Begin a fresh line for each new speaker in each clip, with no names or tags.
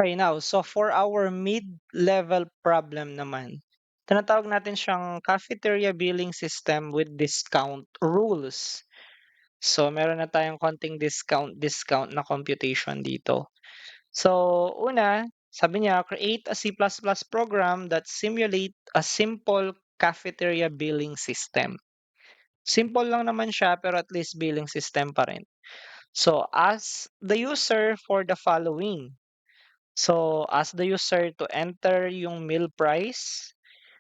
Okay, now, so for our mid-level problem naman, tinatawag natin siyang cafeteria billing system with discount rules. So, meron na tayong konting discount na computation dito. So, una, sabi niya, create a C++ program that simulate a simple cafeteria billing system. Simple lang naman siya, pero at least billing system pa rin. So, ask the user for the following. So, ask the user to enter yung meal price,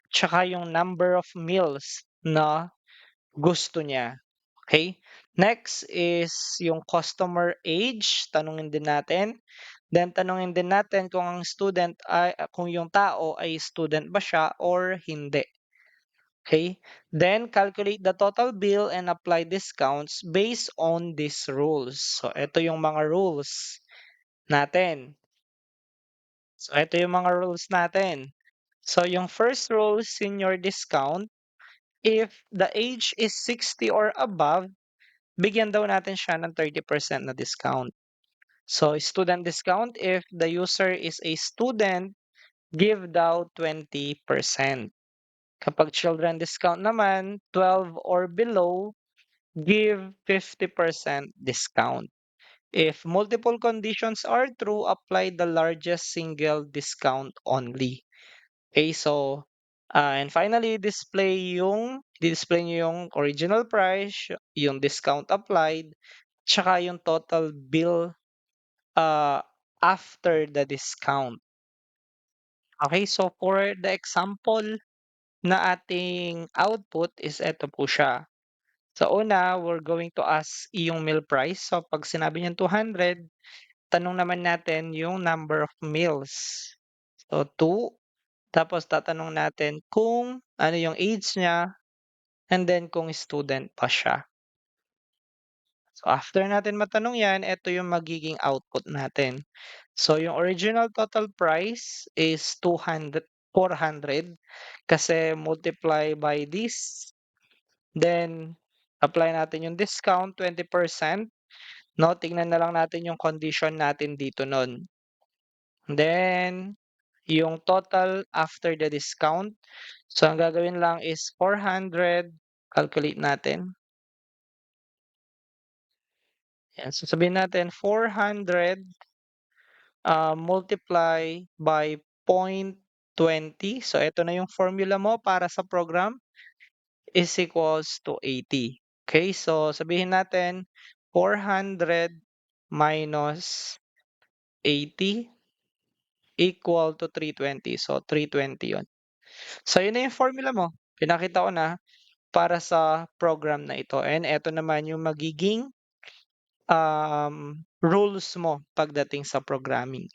tsaka yung number of meals na gusto niya. Okay? Next is yung customer age. Tanungin din natin. Then, tanungin din natin kung ang student ay, kung yung tao ay student ba siya or hindi. Okay? Then, calculate the total bill and apply discounts based on these rules. So, ito yung mga rules natin. So, ito yung mga rules natin. So, yung first rule, senior discount, if the age is 60 or above, bigyan daw natin siya ng 30% na discount. So, student discount, if the user is a student, give daw 20%. Kapag children discount naman, 12 or below, give 50% discount. If multiple conditions are true, apply the largest single discount only. Okay, so, and finally, display nyo yung original price, yung discount applied, tsaka yung total bill after the discount. Okay, so for the example na ating output is ito po siya. So una, we're going to ask yung meal price. So pag sinabi niyan 200, tanong naman natin yung number of meals. So 2, tapos tatanong natin kung ano yung age niya, and then kung student pa siya. So after natin matanong yan, ito yung magiging output natin. So yung original total price is 400 kasi multiply by this. Then apply natin yung discount 20%. No, tingnan na lang natin yung condition natin dito nun. Then yung total after the discount. So ang gagawin lang is 400, calculate natin. Yan, so sabihin natin 400 multiply by 0.20. So ito na yung formula mo para sa program is equals to 80. Okay, so sabihin natin 400 minus 80 equal to 320. So 320 yun. So yun na yung formula mo. Pinakita ko na para sa program na ito. And ito naman yung magiging rules mo pagdating sa programming.